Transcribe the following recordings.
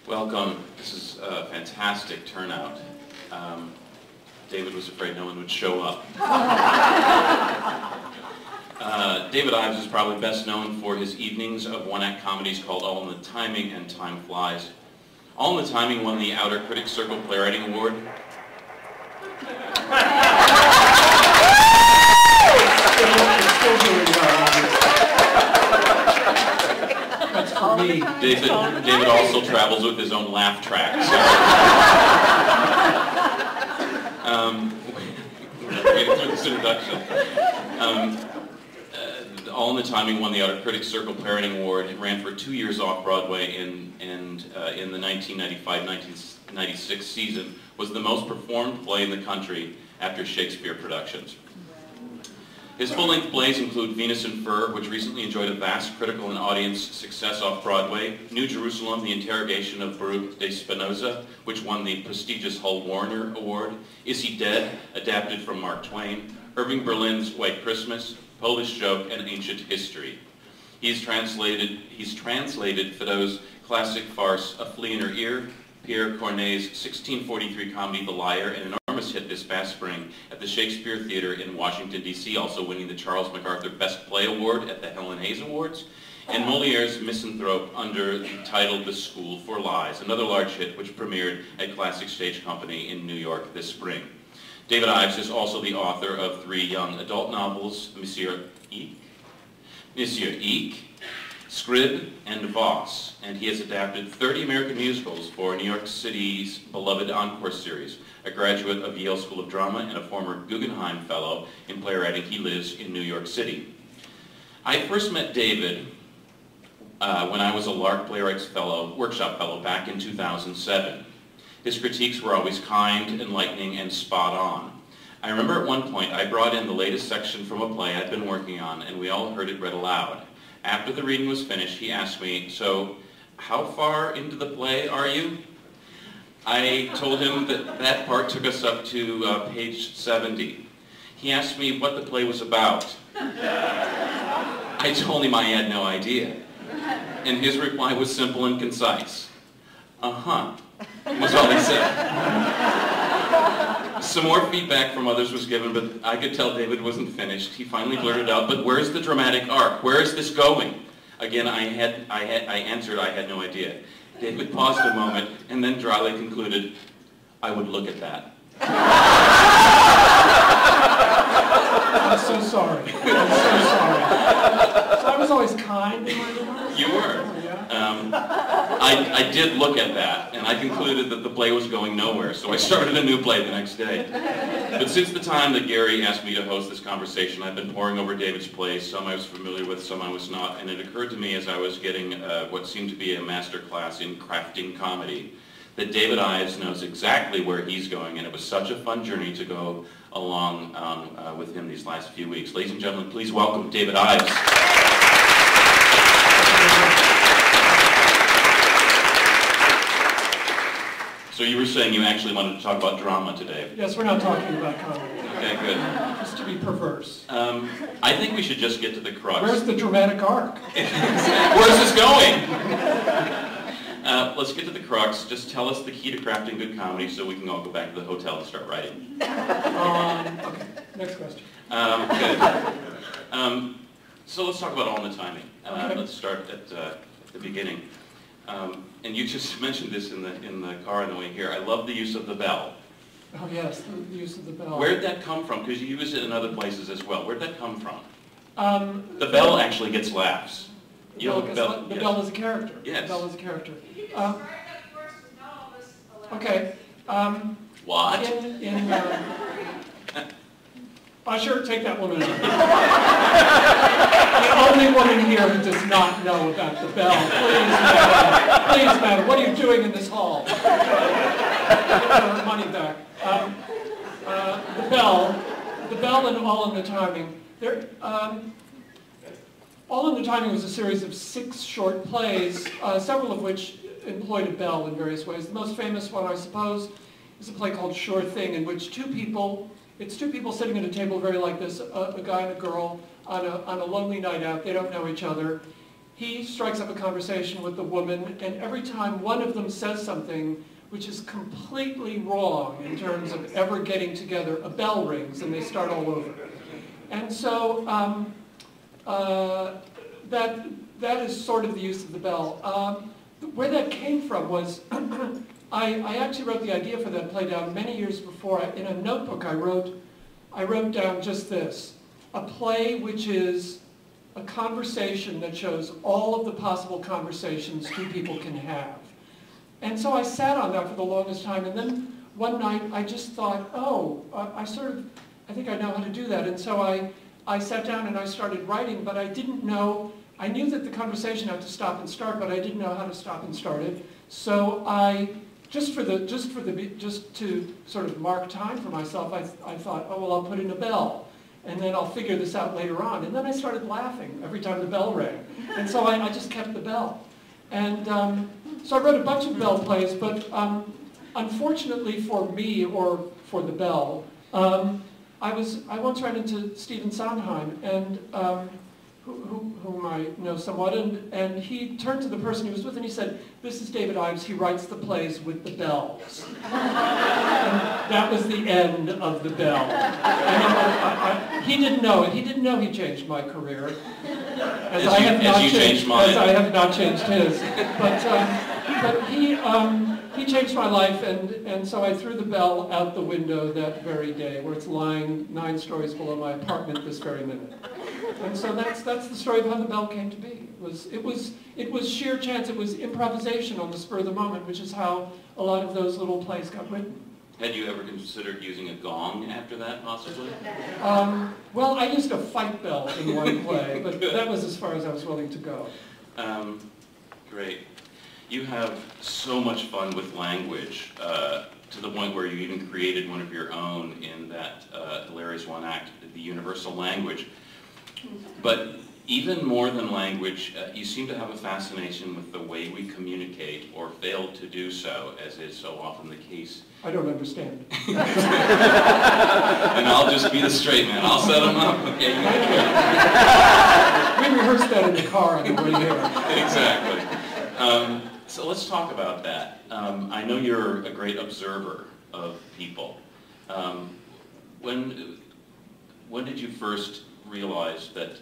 Welcome. This is a fantastic turnout. David was afraid no one would show up. David Ives is probably best known for his evenings of one-act comedies called All in the Timing and Time Flies. All in the Timing won the Outer Critics Circle Playwriting Award. That's for me. David also travels with his own laugh track. Getting through this introduction. All in the Timing won the Outer Critics Circle Playwriting Award. It ran for 2 years off-Broadway in the 1995-1996 season, was the most performed play in the country after Shakespeare productions. His full-length plays include Venus and Fur, which recently enjoyed a vast critical and audience success off-Broadway, New Jerusalem, The Interrogation of Baruch de Spinoza, which won the prestigious Hull Warner Award, Is He Dead, adapted from Mark Twain, Irving Berlin's White Christmas, Polish Joke, and Ancient History. He's translated Feydeau's classic farce, A Flea in Her Ear, Pierre Corneille's 1643 comedy, The Liar, and an enormous hit this past spring at the Shakespeare Theatre in Washington, D.C., also winning the Charles MacArthur Best Play Award at the Helen Hayes Awards, and Moliere's Misanthrope under the title The School for Lies, another large hit which premiered at Classic Stage Company in New York this spring. David Ives is also the author of 3 young adult novels, Monsieur Eek, Scrib, and Voss, and he has adapted 30 American musicals for New York City's beloved Encores series. A graduate of Yale School of Drama and a former Guggenheim Fellow in playwriting, he lives in New York City. I first met David when I was a Lark Playwrights Workshop Fellow back in 2007. His critiques were always kind, enlightening, and spot on. I remember at one point I brought in the latest section from a play I'd been working on, and we all heard it read aloud. After the reading was finished, he asked me, "So, how far into the play are you?" I told him that part took us up to page 70. He asked me what the play was about. I told him I had no idea. And his reply was simple and concise. "Uh-huh," was all he said. Some more feedback from others was given, but I could tell David wasn't finished. He finally blurted out, "But where's the dramatic arc? Where is this going?" Again, I answered I had no idea. David paused a moment and then dryly concluded, "I would look at that." I'm so sorry. I'm so sorry. So I was always kind in my remarks? You were. Oh, yeah. I did look at that, and I concluded that the play was going nowhere, so I started a new play the next day. But since the time that Gary asked me to host this conversation, I've been poring over David's plays. Some I was familiar with, some I was not, and it occurred to me as I was getting what seemed to be a master class in crafting comedy, that David Ives knows exactly where he's going, and it was such a fun journey to go along with him these last few weeks. Ladies and gentlemen, please welcome David Ives. So you were saying you actually wanted to talk about drama today. Yes, we're not talking about comedy. Okay, good. Just to be perverse. I think we should just get to the crux. Where's the dramatic arc? Where's this going? Let's get to the crux. Just tell us the key to crafting good comedy so we can all go back to the hotel and start writing. Okay, next question. Good. So let's talk about All in the Timing. Okay. Let's start at the beginning. And you just mentioned this in the car on the way here. I love the use of the bell. Oh yes, the use of the bell. Where did that come from? Because you use it in other places as well. Where did that come from? The bell actually gets laughs. The bell is a character. Yes. The bell is a character. Okay. What? Sure, take that woman out. The only woman here who does not know about the bell. Please, madam, what are you doing in this hall? Get her money back. The bell and All in the Timing. All in the Timing was a series of 6 short plays, several of which employed a bell in various ways. The most famous one, I suppose, is a play called Sure Thing, in which it's two people sitting at a table very like this, a guy and a girl, on a lonely night out. They don't know each other. he strikes up a conversation with the woman, and every time one of them says something which is completely wrong in terms of ever getting together, a bell rings and they start all over. And so that is sort of the use of the bell. Where that came from was, I actually wrote the idea for that play down many years before. In a notebook I wrote down just this: a play which is a conversation that shows all of the possible conversations two people can have. And so I sat on that for the longest time, and then one night I just thought, oh, I think I know how to do that. And so I sat down and I started writing, but I didn't know, I knew that the conversation had to stop and start, but I didn't know how to stop and start it. So just to sort of mark time for myself, I thought, oh, well, I'll put in a bell, and then I'll figure this out later on. And then I started laughing every time the bell rang. And so I just kept the bell. And so I wrote a bunch of bell plays, but unfortunately for me, or for the bell, I once ran into Stephen Sondheim, and whom I know somewhat, and he turned to the person he was with and he said, "This is David Ives, he writes the plays with the bells." And that was the end of the bell. And he didn't know it. He didn't know he changed my career. As I have not changed his. But he changed my life, and so I threw the bell out the window that very day, where it's lying 9 stories below my apartment this very minute. And so that's the story of how the bell came to be. It was sheer chance. It was improvisation on the spur of the moment, which is how a lot of those little plays got written. Had you ever considered using a gong after that, possibly? Well, I used a fight bell in one play, but that was as far as I was willing to go. Great. You have so much fun with language, to the point where you even created one of your own in that hilarious one act, the universal language. But even more than language, you seem to have a fascination with the way we communicate, or fail to do so, as is so often the case. I don't understand. And I'll just be the straight man. I'll set them up, okay? We rehearsed that in the car on the way here. Exactly. So let's talk about that. I know you're a great observer of people. When did you first realize that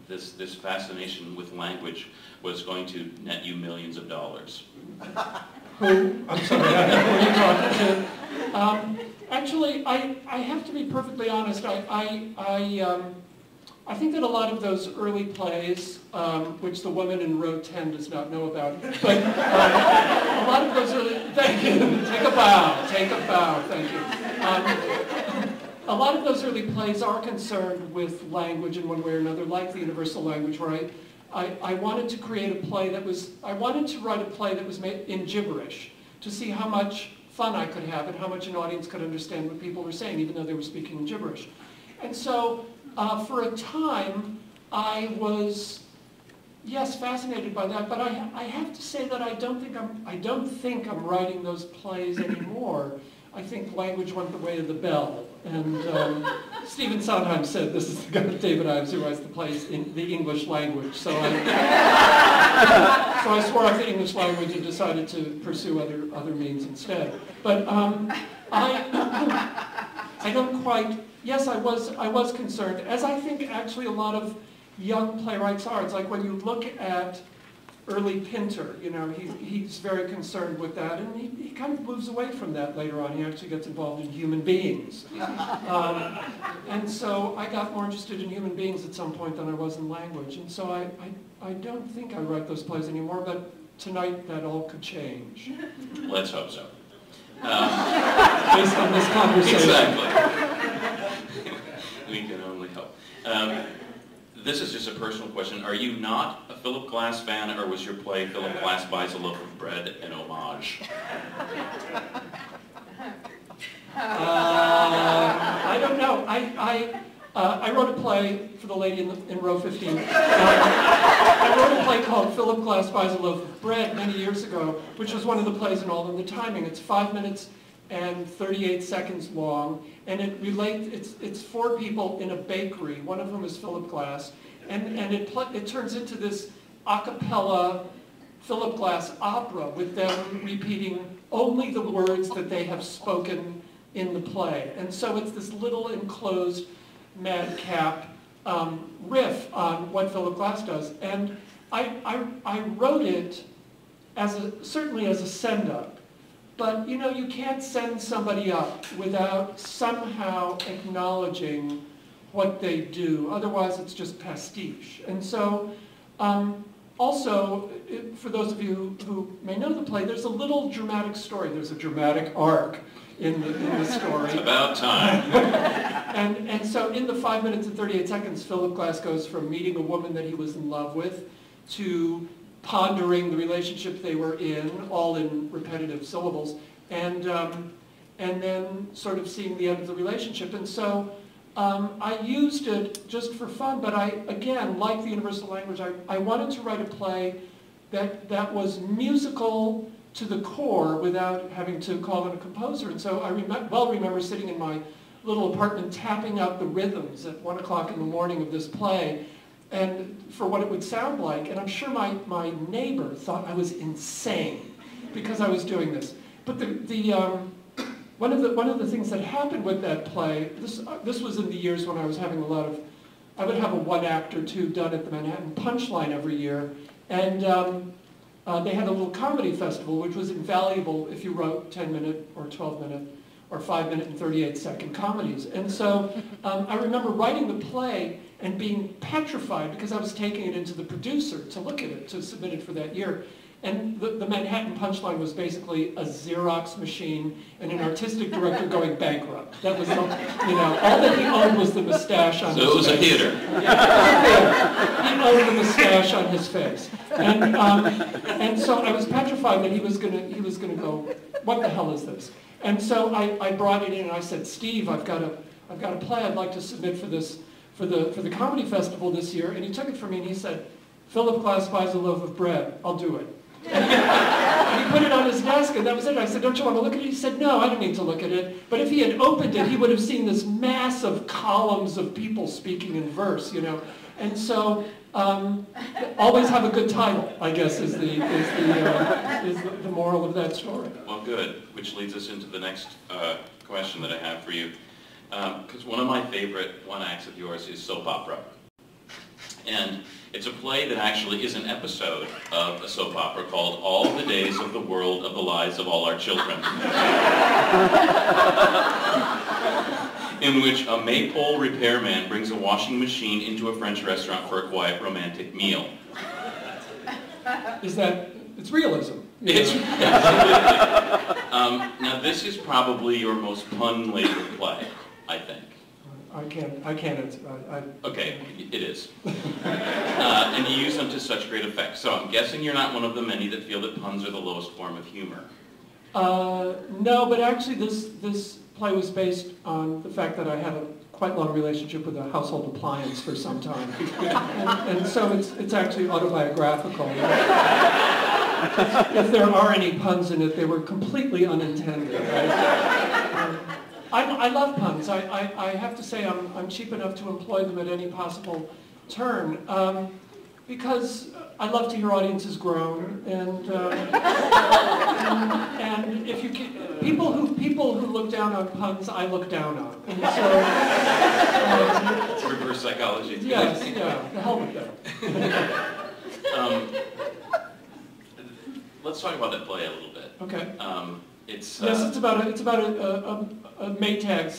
this fascination with language was going to net you millions of dollars? Who? I'm sorry, who are you talking to? Actually, I have to be perfectly honest. I think that a lot of those early plays, which the woman in row 10 does not know about, but a lot of those early, thank you, take a bow, thank you. A lot of those early plays are concerned with language in one way or another, like the universal language, where I wanted to create a play that was, I wanted to write a play that was made in gibberish, to see how much fun I could have and how much an audience could understand what people were saying, even though they were speaking in gibberish. And so, for a time, I was, yes, fascinated by that, but I have to say that I don't think I'm writing those plays anymore. I think language went the way of the bell. And Stephen Sondheim said, this is the guy, David Ives, who writes the plays in the English language. So I swore off the English language and decided to pursue other means instead. But I don't quite, yes, I was concerned, as I think actually a lot of young playwrights are. It's like when you look at early Pinter, you know, he's very concerned with that, and he kind of moves away from that later on. He actually gets involved in human beings. And so I got more interested in human beings at some point than I was in language. And so I don't think I write those plays anymore, but tonight that all could change. Let's hope so. Based on this conversation. Exactly. We can only hope. This is just a personal question. Are you not a Philip Glass fan, or was your play Philip Glass Buys a Loaf of Bread an homage? I don't know. I wrote a play for the lady in row 15. I wrote a play called Philip Glass Buys a Loaf of Bread many years ago, which was one of the plays in All in the Timing. It's 5 minutes and 38 seconds long, and it's 4 people in a bakery, one of whom is Philip Glass, and it turns into this a cappella Philip Glass opera with them repeating only the words that they have spoken in the play. And so it's this little enclosed madcap riff on what Philip Glass does. And I wrote it certainly as a send-up. But, you know, you can't send somebody up without somehow acknowledging what they do. Otherwise, it's just pastiche. And so, also, for those of you who may know the play, there's a little dramatic story. There's a dramatic arc in the story. It's about time. and so in the 5 minutes and 38 seconds, Philip Glass goes from meeting a woman that he was in love with to pondering the relationship they were in, all in repetitive syllables, and then sort of seeing the end of the relationship. And so I used it just for fun, but again, like the universal language, I wanted to write a play that was musical to the core without having to call in a composer. And so I remember sitting in my little apartment tapping out the rhythms at 1 o'clock in the morning of this play, and for what it would sound like. And I'm sure my neighbor thought I was insane because I was doing this. But one of the things that happened with that play, this was in the years when I was having I would have a one-act or two done at the Manhattan Punchline every year, and they had a little comedy festival, which was invaluable if you wrote 10-minute or 12-minute or 5-minute and 38-second comedies. And so I remember writing the play and being petrified because I was taking it into the producer to look at it, to submit it for that year. And the Manhattan Punchline was basically a Xerox machine and an artistic director going bankrupt. That was, all that he owned was the mustache on his face. So it was a theater. Yeah, he owned the mustache on his face. And so I was petrified that he was gonna go, what the hell is this? And so I brought it in and I said, Steve, I've got a play I'd like to submit for the comedy festival this year. And he took it from me and he said, Philip Glass buys a loaf of bread, I'll do it. And he put it on his desk and that was it. I said, don't you want to look at it? He said, no, I don't need to look at it. But if he had opened it, he would have seen this mass of columns of people speaking in verse, you know. And so, always have a good title, I guess, is the moral of that story. Well, good, which leads us into the next question that I have for you. Because one of my favorite one-acts of yours is soap opera. And it's a play that actually is an episode of a soap opera called All the Days of the World of the Lives of All Our Children, in which a maypole repairman brings a washing machine into a French restaurant for a quiet romantic meal. It's realism. It's now this is probably your most pun-laden play, I think. I can't. Okay, it is. And you use them to such great effect. So I'm guessing you're not one of the many that feel that puns are the lowest form of humor. No, but actually this play was based on the fact that I had a quite long relationship with a household appliance for some time. and so it's actually autobiographical. If there are any puns in it, they were completely unintended. Right? I love puns. I have to say I'm cheap enough to employ them at any possible turn because I love to hear audiences groan and if you can, people who look down on puns, I look down on. And so it's reverse psychology. Yes, yeah, the hell with that. Let's talk about that play a little bit. Okay. It's about a Maytag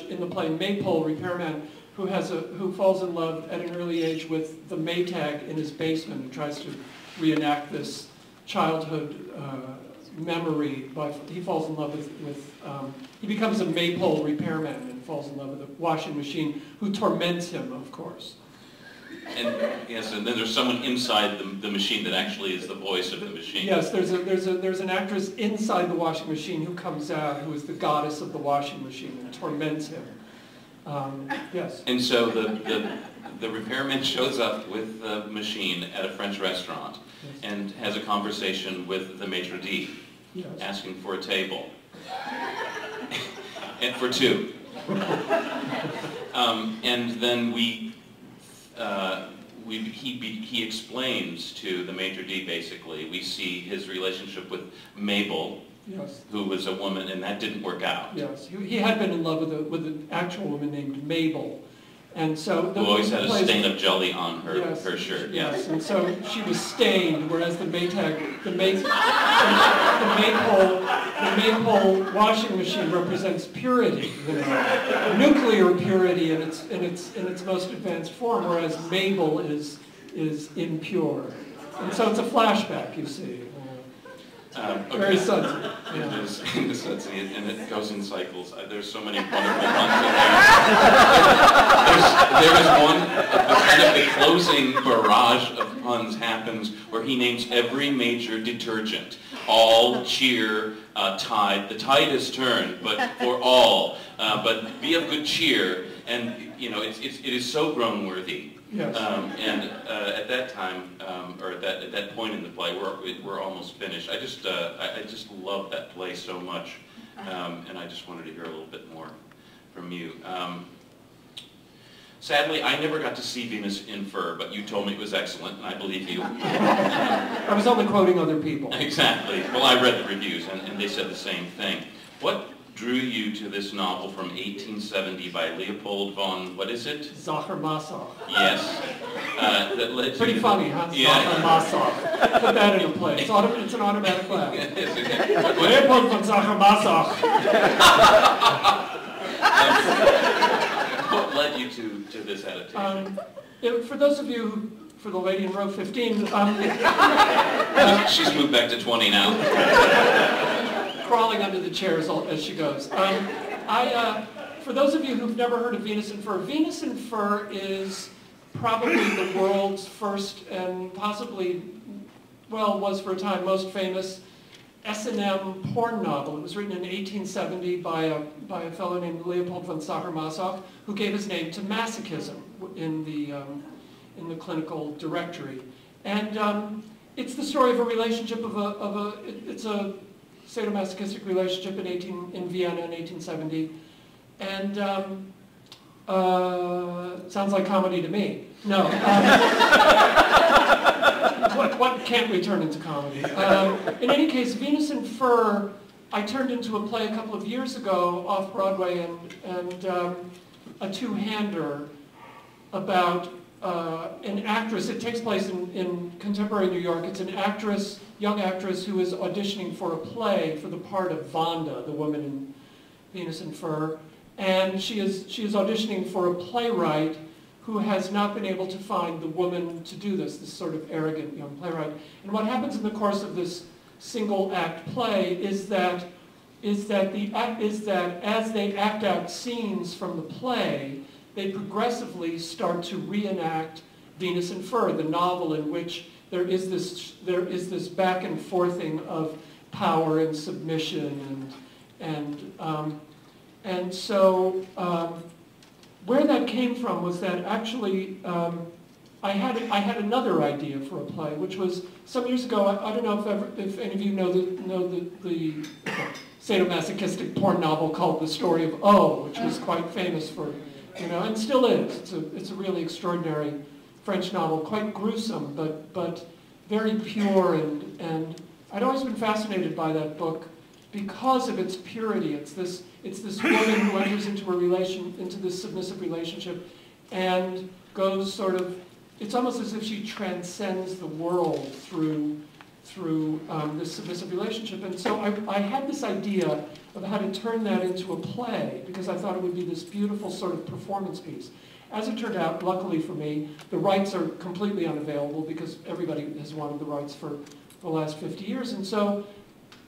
/ in the play Maypole repairman who falls in love at an early age with the Maytag in his basement and tries to reenact this childhood memory. He falls in love with he becomes a Maypole repairman and falls in love with a washing machine who torments him, of course. And yes, and then there's someone inside the machine that actually is the voice of the machine. Yes, there's an actress inside the washing machine who comes out, who is the goddess of the washing machine and torments him. Yes. And so the repairman shows up with the machine at a French restaurant and has a conversation with the maitre d', asking for a table, and for two. And then he explains to the maitre d', basically. We see his relationship with Mabel, yes, who was a woman, and that didn't work out. Yes, he had been in love with an actual woman named Mabel. And so who always had a stain of jelly on her, yes, her shirt. Yes, and so she was stained, whereas the Maypole washing machine represents purity, you know, nuclear purity in its most advanced form, whereas Mabel is impure. And so it's a flashback, you see. Okay. Very sudsy. Yeah. It is sudsy, and it goes in cycles. There's so many wonderful puns in there. There is one, kind of the closing barrage of puns happens where he names every major detergent. All, cheer, tide. The tide has turned, but for all. But be of good cheer. And, you know, it is so groan-worthy. Yes. And at that time, or at that point in the play, we're almost finished. I just love that play so much, and I just wanted to hear a little bit more from you. Sadly, I never got to see Venus in Fur, but you told me it was excellent, and I believe you. I was only quoting other people. Exactly. Well, I read the reviews, and they said the same thing. What drew you to this novel from 1870 by Leopold von, what is it? Sacher-Masoch. Yes. That led Pretty funny, huh? Yeah. Sacher-Masoch. Put that in a play. It's an automatic laugh. Leopold von Sacher-Masoch. What led you to this adaptation? For those of you, for the lady in row 15, she's moved back to 20 now. Crawling under the chairs as she goes. For those of you who've never heard of Venus in Fur, Venus in Fur is probably the world's first and possibly, well, was for a time most famous S&M porn novel. It was written in 1870 by a fellow named Leopold von Sacher-Masoch, who gave his name to masochism in the clinical directory. And it's the story of a relationship it's a sadomasochistic relationship in Vienna in 1870, and sounds like comedy to me. No, what can't we turn into comedy? In any case, Venus in Fur, I turned into a play a couple of years ago off Broadway, and a two-hander about an actress. It takes place in contemporary New York. It's an actress, young actress, who is auditioning for a play for the part of Vanda, the woman in Venus in Fur, and she is auditioning for a playwright who has not been able to find the woman to do this sort of arrogant young playwright. And what happens in the course of this single-act play is that as they act out scenes from the play, they progressively start to reenact Venus in Fur, the novel in which there is this back and forthing of power and submission, and so where that came from was that actually I had another idea for a play, which was some years ago. I don't know if any of you know the sadomasochistic porn novel called The Story of O, which was quite famous for, and still is. It's a really extraordinary French novel, quite gruesome, but very pure, and I'd always been fascinated by that book because of its purity. It's this woman who enters into this submissive relationship and goes sort of, it's almost as if she transcends the world through this submissive relationship. And so I had this idea of how to turn that into a play, because I thought it would be this beautiful sort of performance piece. As it turned out, luckily for me, the rights are completely unavailable because everybody has wanted the rights for the last 50 years. And so,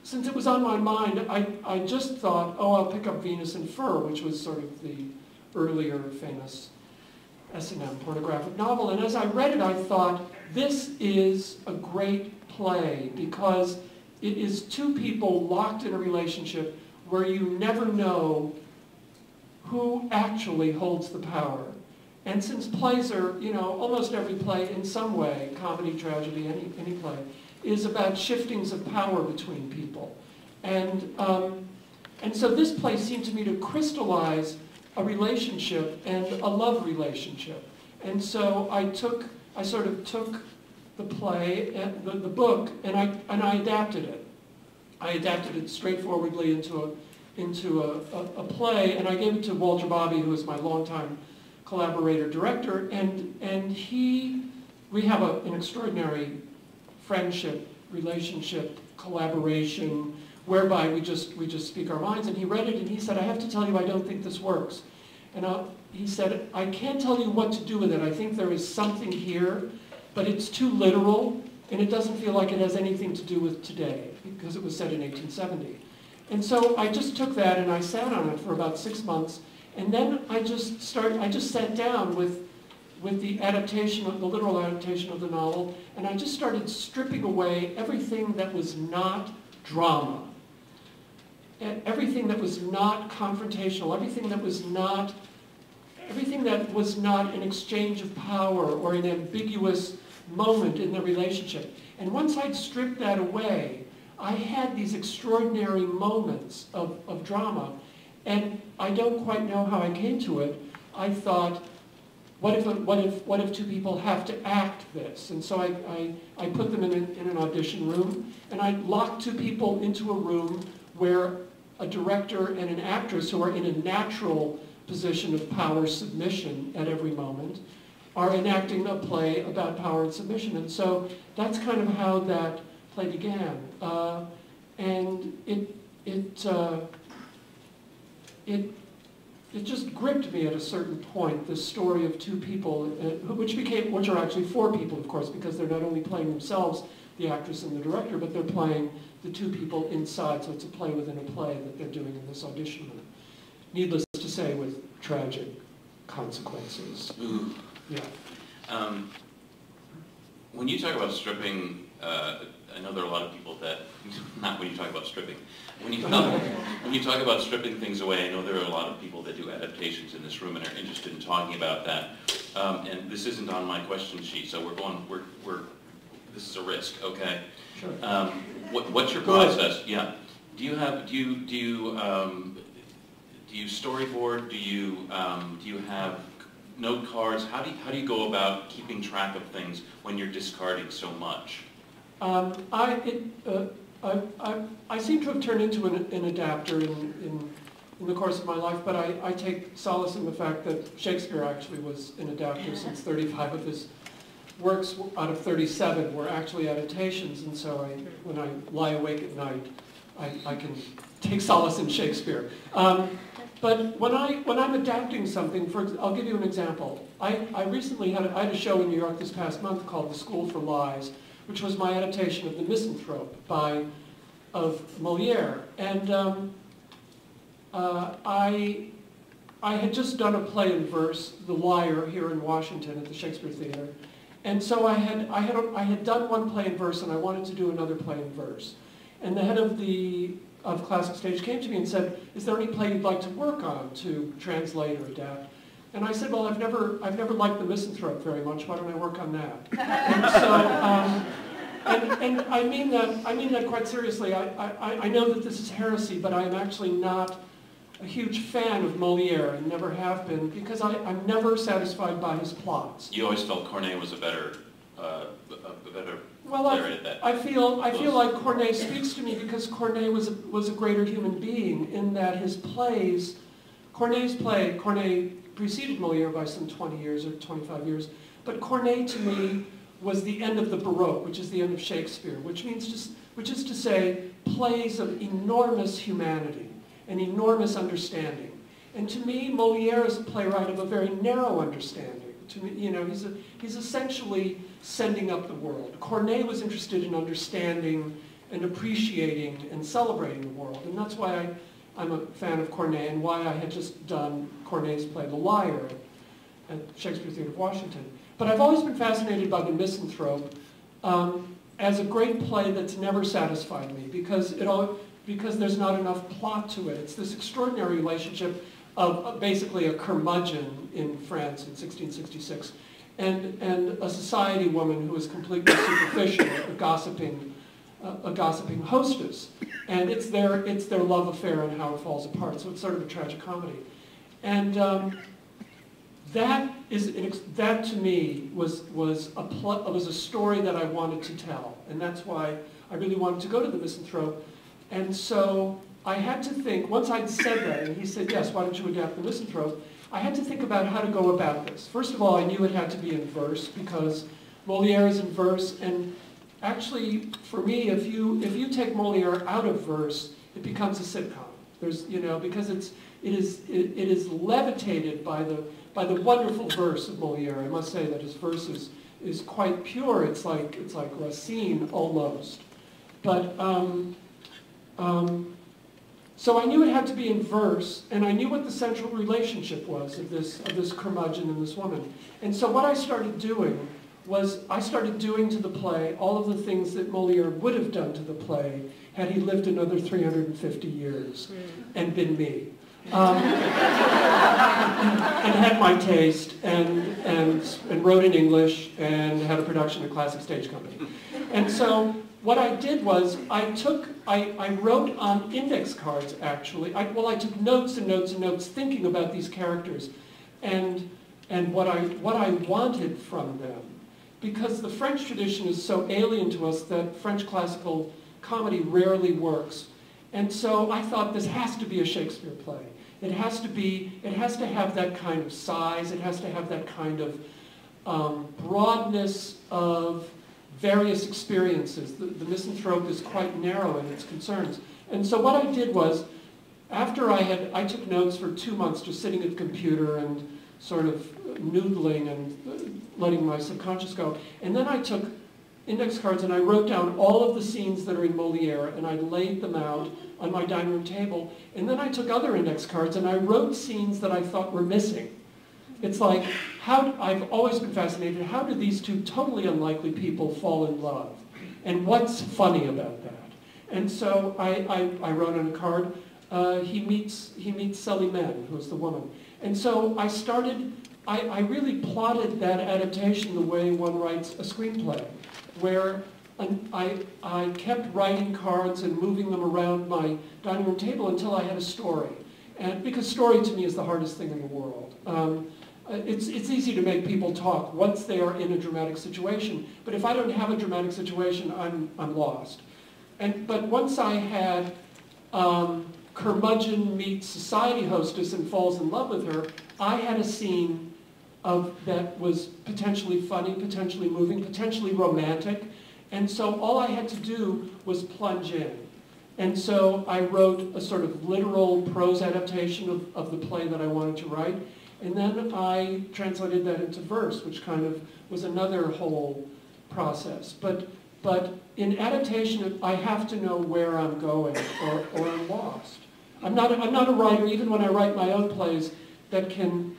since it was on my mind, I just thought, I'll pick up Venus in Fur, which was sort of the earlier famous S&M pornographic novel. And as I read it, I thought, this is a great play because it is two people locked in a relationship where you never know who actually holds the power. And since plays are, almost every play in some way, comedy, tragedy, any play, is about shiftings of power between people. And so this play seemed to me to crystallize a relationship and a love relationship. And so I took I sort of took the play, and the book, and I adapted it. I adapted it straightforwardly into a play, and I gave it to Walter Bobby, who is my longtime collaborator director, and we have an extraordinary friendship, relationship, collaboration, whereby we just speak our minds. And he read it and he said, I have to tell you, I don't think this works. And he said, I can't tell you what to do with it. I think there is something here, but it's too literal, and it doesn't feel like it has anything to do with today, because it was set in 1870. And so I just took that and I sat on it for about 6 months, and then I just sat down with the adaptation, the literal adaptation of the novel, and I just started stripping away everything that was not drama, everything that was not confrontational, everything that was not an exchange of power or an ambiguous moment in the relationship. And once I'd stripped that away, I had these extraordinary moments of drama, and I don't quite know how I came to it. I thought, what if two people have to act this? And so I put them in an audition room, and I locked two people into a room where a director and an actress, who are in a natural position of power submission at every moment, are enacting a play about power and submission. And so that's kind of how that play began. And it just gripped me at a certain point, this story of two people, which are actually four people, of course, because they're not only playing themselves, the actress and the director, but they're playing the two people inside. So it's a play within a play that they're doing in this audition room. Needless to say, with tragic consequences. Ooh. Yeah. When you talk about stripping, I know there are a lot of people that, not when you talk about stripping, when you talk about stripping things away, I know there are a lot of people that do adaptations in this room and are interested in talking about that. And this isn't on my question sheet, so this is a risk, okay? Sure. What's your process? Yeah. Do you storyboard? Do you have note cards? How do you go about keeping track of things when you're discarding so much? I seem to have turned into an adapter in the course of my life, but I take solace in the fact that Shakespeare actually was an adapter, since 35 of his works out of 37 were actually adaptations, and so when I lie awake at night, I can take solace in Shakespeare. But when I'm adapting something, I'll give you an example. I recently had a show in New York this past month called The School for Lies, which was my adaptation of The Misanthrope of Molière. And I had just done a play in verse, The Liar, here in Washington at the Shakespeare Theater. And so I had done one play in verse, and I wanted to do another play in verse. And the head of Classic Stage came to me and said, is there any play you'd like to work on to translate or adapt? And I said, well, I've never liked The Misanthrope very much. Why don't I work on that? And so, and I mean that quite seriously. I know that this is heresy, but I am actually not a huge fan of Molière, and never have been, because I'm never satisfied by his plots. You always felt Corneille was a better Well, at that. I feel like Corneille speaks to me because Corneille was a greater human being, in that his plays, Corneille preceded Molière by some 20 years or 25 years, but Corneille to me was the end of the Baroque, which is the end of Shakespeare, which is to say plays of enormous humanity and enormous understanding. And to me, Molière is a playwright of a very narrow understanding. To me, he's essentially sending up the world. Corneille was interested in understanding and appreciating and celebrating the world, and that's why I'm a fan of Corneille, and why I had just done Corneille's play The Liar at Shakespeare Theater of Washington. But I've always been fascinated by The Misanthrope as a great play that's never satisfied me, because there's not enough plot to it. It's this extraordinary relationship of basically a curmudgeon in France in 1666, and a society woman who is completely superficial, a gossiping hostess, and it's their love affair and how it falls apart. So it's sort of a tragic comedy, and that to me was a story that I wanted to tell, and that's why I really wanted to go to the Misanthrope. And so I had to think, once I'd said that, and he said, yes, why don't you adapt the Misanthrope, I had to think about how to go about this. First of all, I knew it had to be in verse, because Molière is in verse, and actually, for me, if you take Molière out of verse, it becomes a sitcom. There's, because it is levitated by the wonderful verse of Molière. I must say that his verse is quite pure. It's like Racine almost. But so I knew it had to be in verse, and I knew what the central relationship was of this curmudgeon and this woman. And so what I started doing was I started doing to the play all of the things that Molière would have done to the play had he lived another 350 years and been me. And had my taste, and wrote in English, and had a production at Classic Stage Company. And so what I did was I wrote on index cards, actually. I took notes and notes and notes thinking about these characters and what I wanted from them. Because the French tradition is so alien to us that French classical comedy rarely works. And so I thought this has to be a Shakespeare play. It has to have that kind of size, it has to have that kind of broadness of various experiences. The Misanthrope is quite narrow in its concerns. And so what I did was, after I took notes for 2 months just sitting at the computer and sort of noodling and letting my subconscious go, and then I took index cards and I wrote down all of the scenes that are in Molière, and I laid them out on my dining room table, and then I took other index cards and I wrote scenes that I thought were missing. It's like, I've always been fascinated, how do these two totally unlikely people fall in love? And what's funny about that? And so I wrote on a card, he meets Célimène, who's the woman. And so I really plotted that adaptation the way one writes a screenplay, where I kept writing cards and moving them around my dining room table until I had a story. And because story to me is the hardest thing in the world. It's easy to make people talk once they are in a dramatic situation, but if I don't have a dramatic situation, I'm lost. But once I had curmudgeon meets society hostess and falls in love with her, I had a scene that was potentially funny, potentially moving, potentially romantic, and so all I had to do was plunge in. And so I wrote a sort of literal prose adaptation of the play that I wanted to write, and then I translated that into verse, which kind of was another whole process. But in adaptation, I have to know where I'm going, or I'm lost. I'm not a writer, even when I write my own plays, that can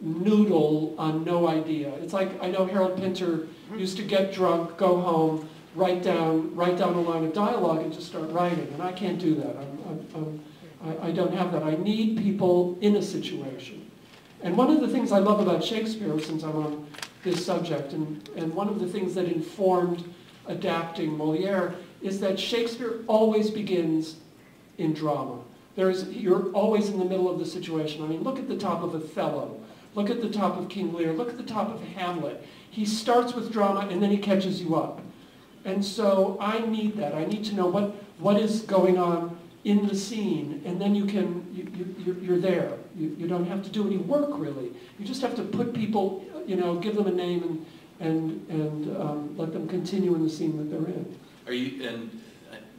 noodle on no idea. It's like, I know Harold Pinter used to get drunk, go home, write down a line of dialogue and just start writing, and I can't do that. I don't have that. I need people in a situation. And one of the things I love about Shakespeare, since I'm on this subject, and one of the things that informed adapting Molière, is that Shakespeare always begins in drama. You're always in the middle of the situation. I mean, look at the top of Othello. Look at the top of King Lear. Look at the top of Hamlet. He starts with drama and then he catches you up. And so I need that. I need to know what is going on in the scene, and then you're there. You don't have to do any work, really. You just have to put people, give them a name and let them continue in the scene that they're in.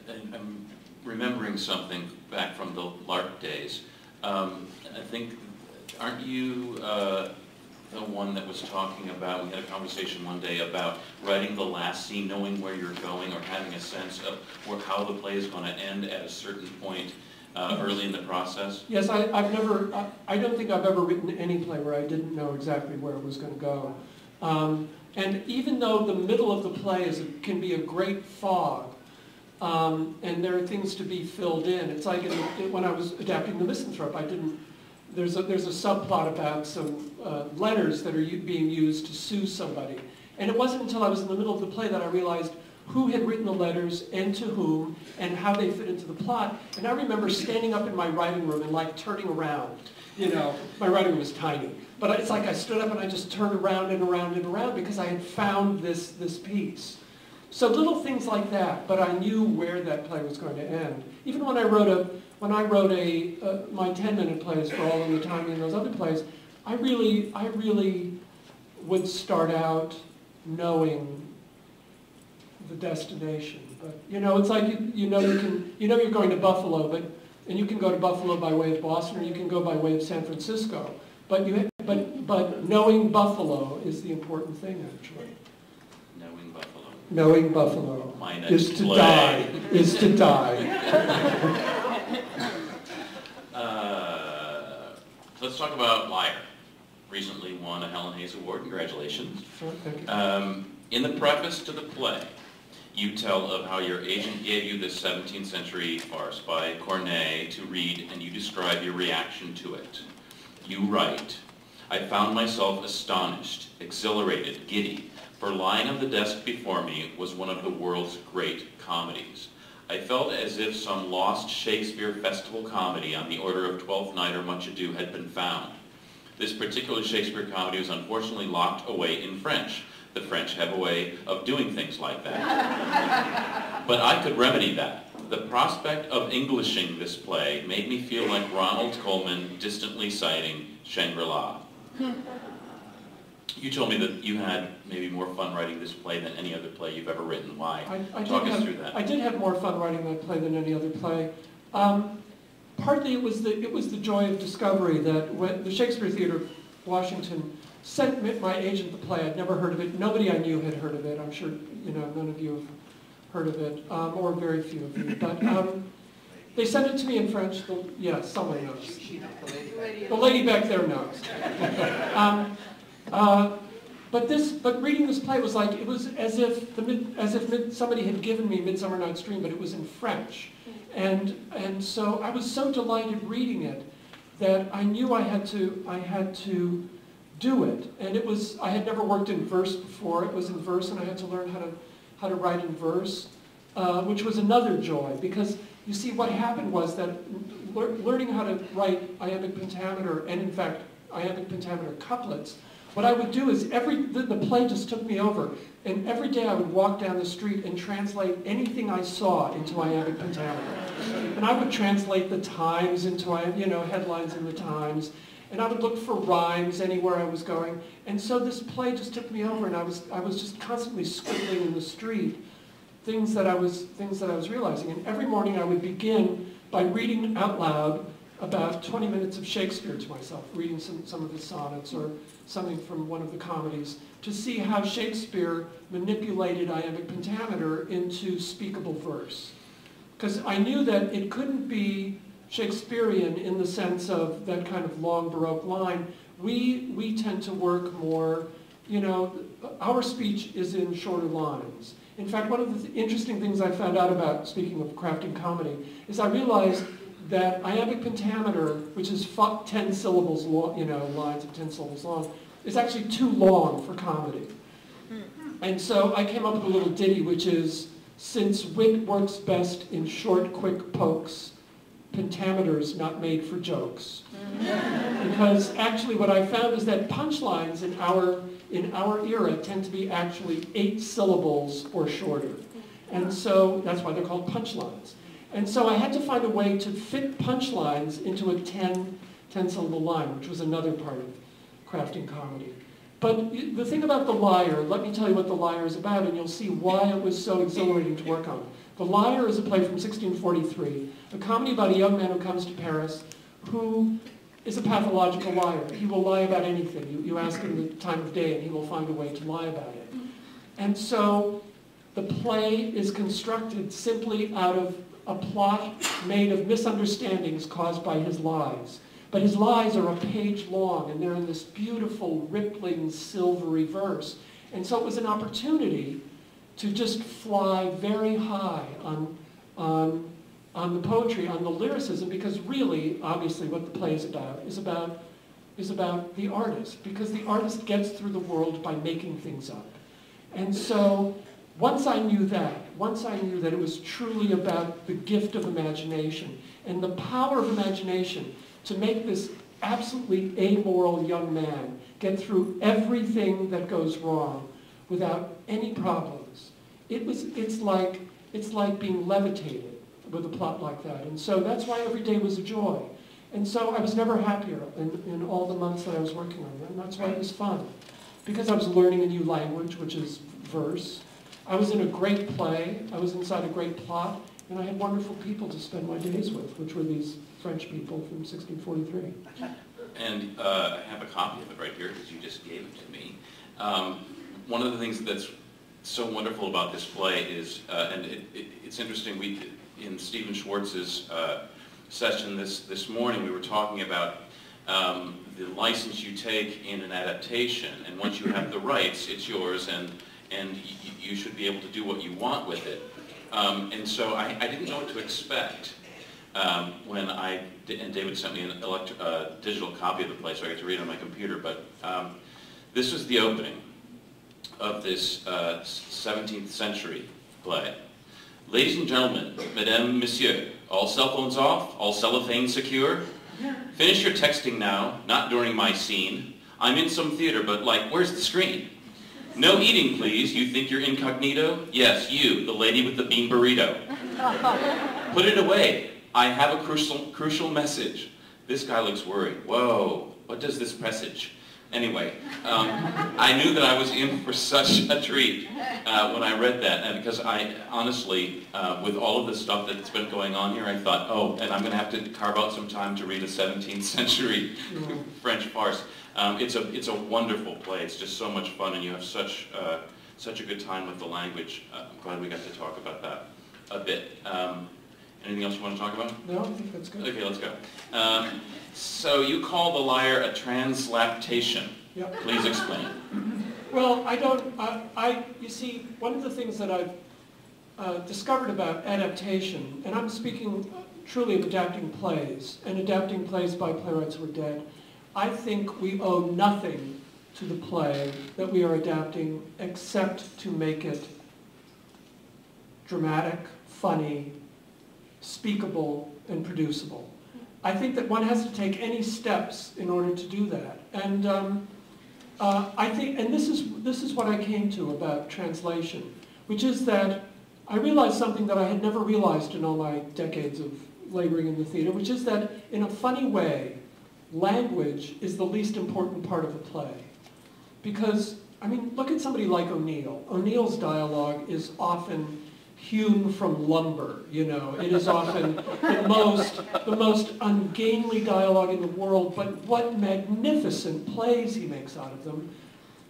I'm remembering something back from the LARP days. I think, aren't you the one that was talking about, we had a conversation one day about writing the last scene, knowing where you're going, or having a sense of how the play is going to end at a certain point early in the process? Yes, I don't think I've ever written any play where I didn't know exactly where it was going to go. And even though the middle of the play can be a great fog, and there are things to be filled in. It's like when I was adapting The Misanthrope, there's a subplot about some letters that are being used to sue somebody. And it wasn't until I was in the middle of the play that I realized, who had written the letters and to whom and how they fit into the plot. And I remember standing up in my writing room and like turning around. You know, my writing room was tiny. But it's like I stood up and I just turned around and around and around because I had found this piece. So little things like that, but I knew where that play was going to end. Even when I wrote my 10-minute plays for All in the Timing and those other plays, I really would start out knowing the destination. But you know, it's like you know you're going to Buffalo, and you can go to Buffalo by way of Boston, or you can go by way of San Francisco. But knowing Buffalo is the important thing, actually. Knowing Buffalo. Knowing Buffalo My next is to play. die. Is to die. Let's talk about Liar. Recently won a Helen Hayes Award. Congratulations. Sure, thank you. In the preface to the play, you tell of how your agent gave you this 17th century farce by Corneille to read, and you describe your reaction to it. You write, "I found myself astonished, exhilarated, giddy, for lying on the desk before me was one of the world's great comedies. I felt as if some lost Shakespeare festival comedy on the order of Twelfth Night or Much Ado had been found. This particular Shakespeare comedy was unfortunately locked away in French. The French have a way of doing things like that. But I could remedy that. The prospect of Englishing this play made me feel like Ronald Colman distantly citing Shangri-La." You told me that you had maybe more fun writing this play than any other play you've ever written. Why? Talk us through that. I did have more fun writing that play than any other play. Partly it was the joy of discovery that when the Shakespeare Theatre of Washington sent my agent the play. I'd never heard of it. Nobody I knew had heard of it. I'm sure none of you have heard of it, or very few of you. But they sent it to me in French. Yes, someone knows. The lady back there knows. But reading this play was like, it was as if somebody had given me Midsummer Night's Dream, but it was in French. And so I was so delighted reading it that I knew I had to do it. And I had never worked in verse before. It was in verse, and I had to learn how to write in verse, which was another joy, because you see what happened was that learning how to write iambic pentameter, and in fact iambic pentameter couplets, what I would do is the play just took me over, and every day I would walk down the street and translate anything I saw into iambic pentameter. And I would translate the Times into headlines in the Times, and I would look for rhymes anywhere I was going. And so this play just took me over, and I was just constantly scribbling in the street things that I was realizing. And every morning I would begin by reading out loud about 20 minutes of Shakespeare to myself, reading some of his sonnets or something from one of the comedies, to see how Shakespeare manipulated iambic pentameter into speakable verse. Because I knew that it couldn't be Shakespearean in the sense of that kind of long Baroque line. We tend to work more, our speech is in shorter lines. In fact, one of the interesting things I found out about, speaking of crafting comedy, is I realized that iambic pentameter, which is 10 syllables long, lines of 10 syllables long, is actually too long for comedy. And so I came up with a little ditty, which is, "Since wit works best in short, quick pokes, pentameter's not made for jokes." Because actually what I found is that punchlines in our era tend to be actually 8 syllables or shorter. And so that's why they're called punchlines. And so I had to find a way to fit punchlines into a 10-syllable line, which was another part of crafting comedy. But the thing about The Liar, let me tell you what The Liar is about, and you'll see why it was so exhilarating to work on. The Liar is a play from 1643, a comedy about a young man who comes to Paris who is a pathological liar. He will lie about anything. You ask him the time of day, and he will find a way to lie about it. And so the play is constructed simply out of a plot made of misunderstandings caused by his lies. But his lies are a page long, and they're in this beautiful, rippling, silvery verse. And so it was an opportunity to just fly very high on the poetry, on the lyricism, because really, obviously, what the play is about the artist, because the artist gets through the world by making things up. And so once I knew that it was truly about the gift of imagination and the power of imagination to make this absolutely amoral young man get through everything that goes wrong without any problems. It's like being levitated with a plot like that. And so that's why every day was a joy. And so I was never happier in all the months that I was working on it. And that's why it was fun. Because I was learning a new language, which is verse. I was in a great play. I was inside a great plot. And I had wonderful people to spend my days with, which were these French people from 1643. And I have a copy of it right here because you just gave it to me. One of the things that's so wonderful about this play is, and it's interesting, in Stephen Schwartz's session this morning, we were talking about the license you take in an adaptation, and once you have the rights, it's yours, and you should be able to do what you want with it. And so I didn't know what to expect when and David sent me a digital copy of the play, so I got to read it on my computer, but this was the opening of this 17th century play. Ladies and gentlemen, mesdames, messieurs, all cell phones off, all cellophane secure. Finish your texting now, not during my scene. I'm in some theater, but like, where's the screen? No eating, please. You think you're incognito? Yes, you, the lady with the bean burrito. Put it away. I have a crucial message. This guy looks worried. Whoa, what does this presage? Anyway, I knew that I was in for such a treat when I read that, and because I honestly, with all of the stuff that's been going on here, I thought, oh, and I'm going to have to carve out some time to read a 17th century French farce. It's a wonderful play. It's just so much fun, and you have such a good time with the language. I'm glad we got to talk about that a bit. Anything else you want to talk about? No, I think that's good. Okay, let's go. So you call the lyre a translaptation. Yep. Please explain. Well, you see, one of the things that I've discovered about adaptation, and I'm speaking truly of adapting plays, and adapting plays by playwrights who are dead, I think we owe nothing to the play that we are adapting except to make it dramatic, funny, speakable, and producible. I think that one has to take any steps in order to do that. And I think, and this is what I came to about translation, which is that I realized something that I had never realized in all my decades of laboring in the theater, which is that in a funny way, language is the least important part of a play. Because, I mean, look at somebody like O'Neill. O'Neill's dialogue is often hewn from lumber, you know. It is often the most ungainly dialogue in the world, but what magnificent plays he makes out of them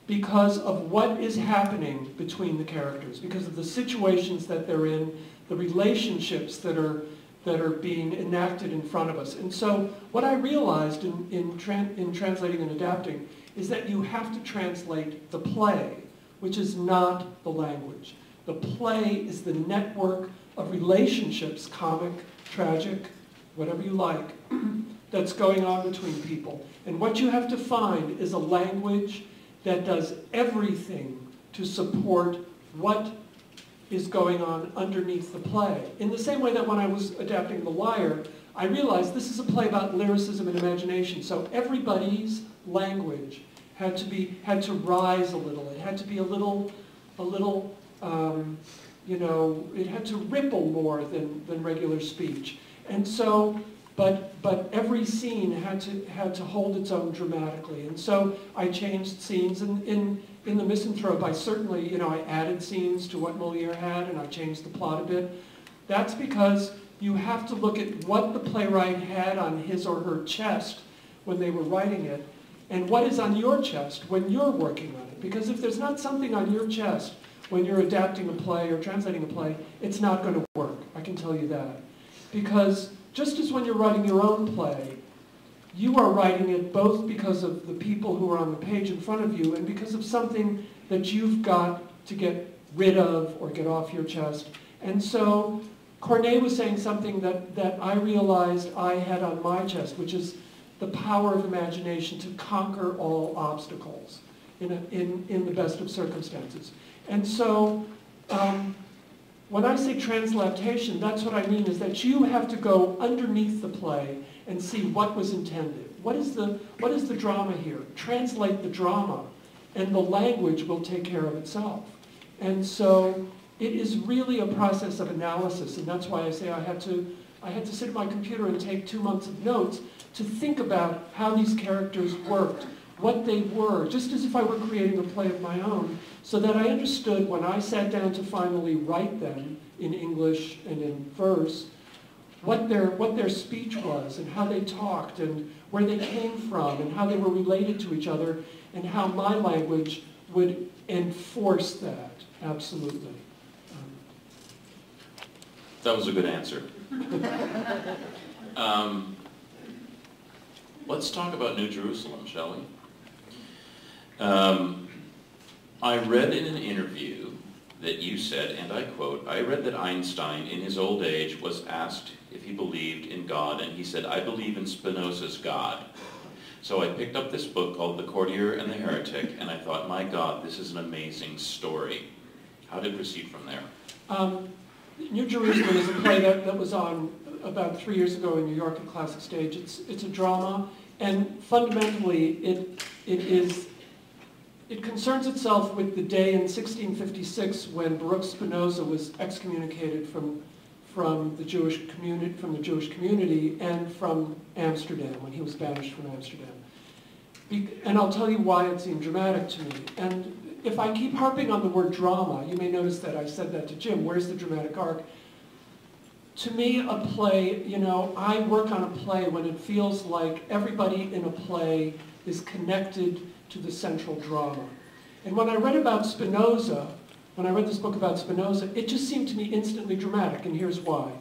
because of what is happening between the characters, because of the situations that they're in, the relationships that are being enacted in front of us. And so what I realized in translating and adapting is that you have to translate the play, which is not the language. The play is the network of relationships, comic, tragic, whatever you like, that's going on between people. And what you have to find is a language that does everything to support what is going on underneath the play. In the same way that when I was adapting The Lyre, I realized this is a play about lyricism and imagination. So everybody's language had to rise a little. It had to be a little you know, it had to ripple more than regular speech. And so, but every scene had to hold its own dramatically. And so I changed scenes. And in The Misanthrope, I certainly, you know, I added scenes to what Molière had, and I changed the plot a bit. That's because you have to look at what the playwright had on his or her chest when they were writing it, and what is on your chest when you're working on it. Because if there's not something on your chest when you're adapting a play or translating a play, it's not going to work. I can tell you that. Because just as when you're writing your own play, you are writing it both because of the people who are on the page in front of you and because of something that you've got to get rid of or get off your chest. And so Corneille was saying something that I realized I had on my chest, which is the power of imagination to conquer all obstacles in the best of circumstances. And so When I say translation, that's what I mean, is that you have to go underneath the play and see what was intended. What is the drama here? Translate the drama, and the language will take care of itself. And so it is really a process of analysis, and that's why I say I had to sit at my computer and take 2 months of notes to think about how these characters worked, what they were, just as if I were creating a play of my own, so that I understood when I sat down to finally write them in English and in verse, what their speech was and how they talked and where they came from and how they were related to each other and how my language would enforce that, absolutely. That was a good answer. Let's talk about New Jerusalem, shall we? I read in an interview that you said, and I quote, I read that Einstein in his old age was asked if he believed in God, and he said, I believe in Spinoza's God. So I picked up this book called The Courtier and the Heretic, and I thought, my God, this is an amazing story. How did it proceed from there? New Jerusalem is a play that was on about 3 years ago in New York at Classic Stage. It's a drama, and fundamentally it concerns itself with the day in 1656 when Baruch Spinoza was excommunicated from the Jewish community and from Amsterdam, when he was banished from Amsterdam. And I'll tell you why it seemed dramatic to me. And if I keep harping on the word drama, you may notice that I said that to Jim, where's the dramatic arc? To me, a play, I work on a play when it feels like everybody in a play is connected to the central drama. And when I read about Spinoza, when I read this book about Spinoza, it just seemed to me instantly dramatic, and here's why.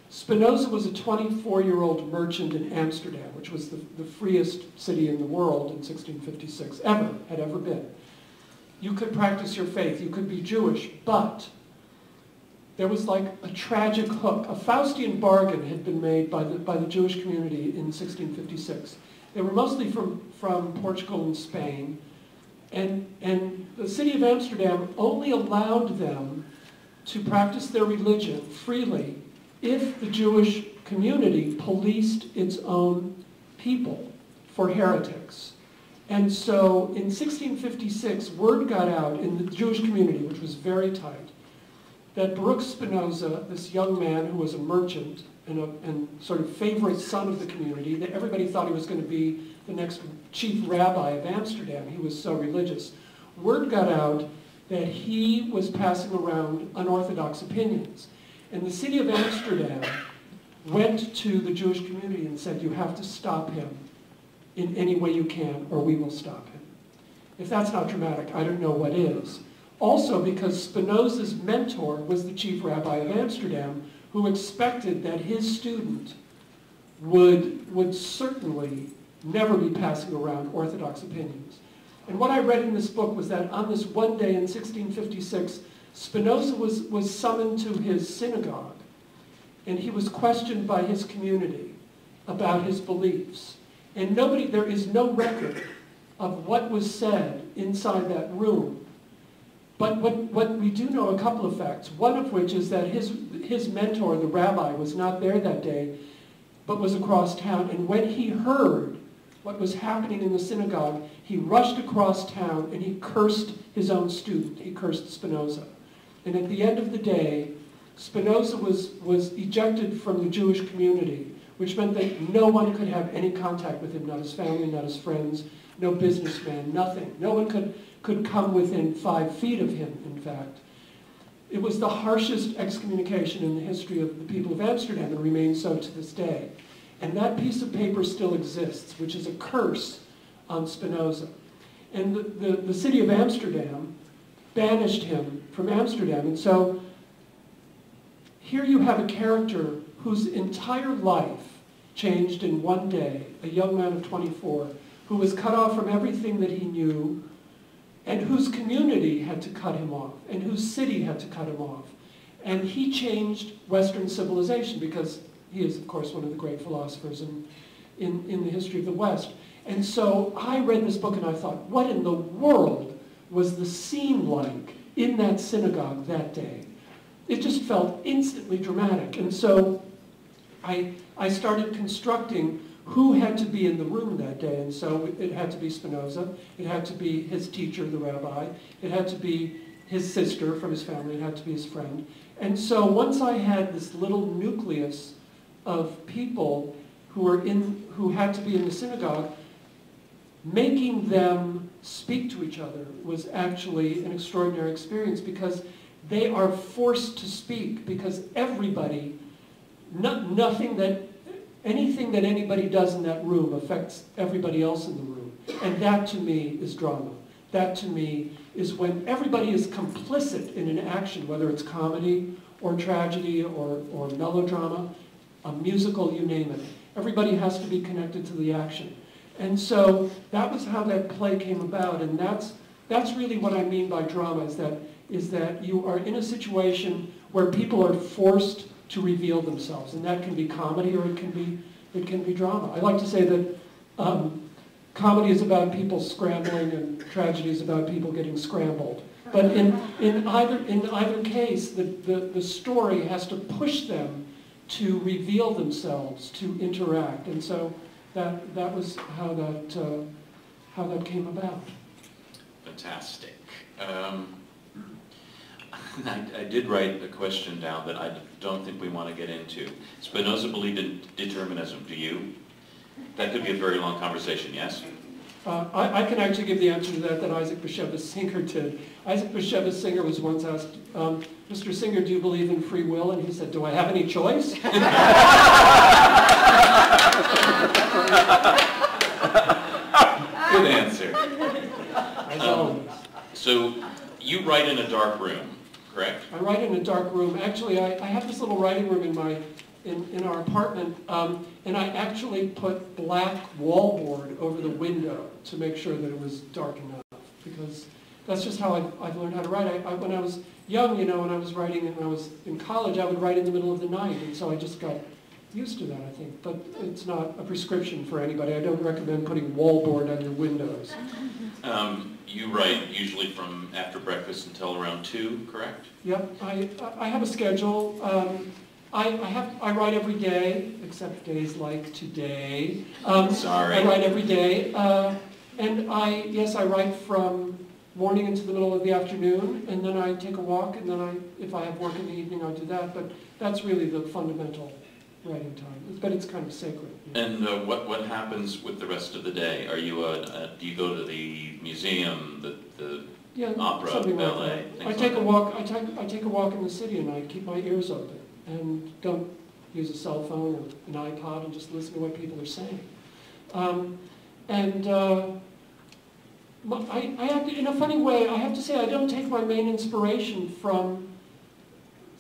Spinoza was a 24-year-old merchant in Amsterdam, which was the freest city in the world in 1656, had ever been. You could practice your faith, you could be Jewish, but there was like a tragic hook. A Faustian bargain had been made by the Jewish community in 1656. They were mostly from Portugal and Spain, and the city of Amsterdam only allowed them to practice their religion freely if the Jewish community policed its own people for heretics. And so in 1656, word got out in the Jewish community, which was very tight, that Baruch Spinoza, this young man who was a merchant and sort of favorite son of the community, that everybody thought he was going to be the next chief rabbi of Amsterdam. He was so religious. Word got out that he was passing around unorthodox opinions. And the city of Amsterdam went to the Jewish community and said, you have to stop him in any way you can, or we will stop him. If that's not dramatic, I don't know what is. Also because Spinoza's mentor was the chief rabbi of Amsterdam, who expected that his student would certainly never be passing around orthodox opinions. And what I read in this book was that on this one day in 1656, Spinoza was summoned to his synagogue, and he was questioned by his community about his beliefs. And there is no record of what was said inside that room. But what we do know, a couple of facts, one of which is that his mentor, the rabbi, was not there that day, but was across town. And when he heard what was happening in the synagogue, he rushed across town and he cursed his own student. He cursed Spinoza. And at the end of the day, Spinoza was ejected from the Jewish community, which meant that no one could have any contact with him, not his family, not his friends, no businessman, nothing. No one could come within 5 feet of him, in fact. It was the harshest excommunication in the history of the people of Amsterdam and remains so to this day. And that piece of paper still exists, which is a curse on Spinoza. And the city of Amsterdam banished him from Amsterdam. And so here you have a character whose entire life changed in one day, a young man of 24, who was cut off from everything that he knew, and whose community had to cut him off, and whose city had to cut him off. And he changed Western civilization because he is, of course, one of the great philosophers in the history of the West. And so I read this book and I thought, what in the world was the scene like in that synagogue that day. It just felt instantly dramatic. And so I started constructing who had to be in the room that day. And so it had to be Spinoza, it had to be his teacher, the rabbi, it had to be his sister from his family, it had to be his friend. And so once I had this little nucleus of people who had to be in the synagogue, making them speak to each other was actually an extraordinary experience, because they are forced to speak, because everybody, anything that anybody does in that room affects everybody else in the room. And that to me is drama. That to me is when everybody is complicit in an action, whether it's comedy or tragedy or melodrama, a musical, you name it. Everybody has to be connected to the action. And so that was how that play came about, and that's really what I mean by drama, is that you are in a situation where people are forced to reveal themselves, and that can be comedy or it can be drama. I like to say that comedy is about people scrambling and tragedy is about people getting scrambled. But in either case, the story has to push them to reveal themselves, to interact, and so that was how that came about. Fantastic. I did write a question down that I don't think we want to get into. Spinoza believed in determinism. Do you? That could be a very long conversation, yes? I can actually give the answer to that Isaac Bashevis Singer did. Isaac Bashevis Singer was once asked, Mr. Singer, do you believe in free will? And he said, do I have any choice? Good answer. So you write in a dark room, correct? I write in a dark room. Actually, I have this little writing room in our apartment, and I actually put black wallboard over the window to make sure that it was dark enough, because that's just how I've learned how to write. When I was young, when I was writing and I was in college, I would write in the middle of the night, and so I just got used to that, I think. But it's not a prescription for anybody. I don't recommend putting wallboard on your windows. You write usually from after breakfast until around 2, correct? Yep, I have a schedule. I write every day, except days like today. Sorry. I write every day. And I write from morning into the middle of the afternoon, and then I take a walk, and then if I have work in the evening, I'll do that. But that's really the fundamental writing time. But it's kind of sacred. And what happens with the rest of the day? Are you do you go to the museum, the opera, ballet? Like I take a walk. I take a walk in the city, and I keep my ears open and don't use a cell phone or an iPod, and just listen to what people are saying. I have to, in a funny way, I have to say I don't take my main inspiration from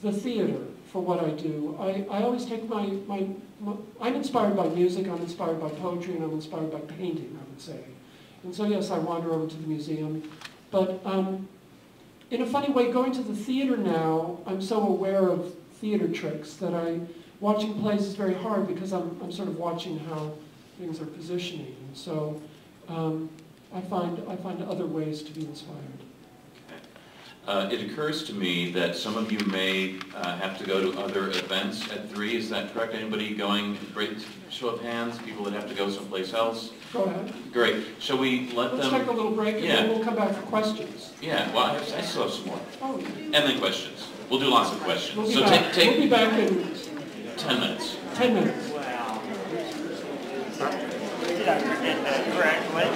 the theater for what I do. I always take I'm inspired by music, I'm inspired by poetry, and I'm inspired by painting, I would say. And so yes, I wander over to the museum. But in a funny way, going to the theater now, I'm so aware of theater tricks that watching plays is very hard, because I'm sort of watching how things are positioning. And so I find other ways to be inspired. Okay. It occurs to me that some of you may have to go to other events at 3. Is that correct? Anybody going? Show of hands. People that have to go someplace else. Go ahead. Great. Shall we let them? Let's take a little break, and then we'll come back for questions. Yeah. Well, I still have some more. Oh, yeah. And then questions. We'll do lots of questions. We'll be back in 10 minutes. 10 minutes. Wow. Did I forget that correctly?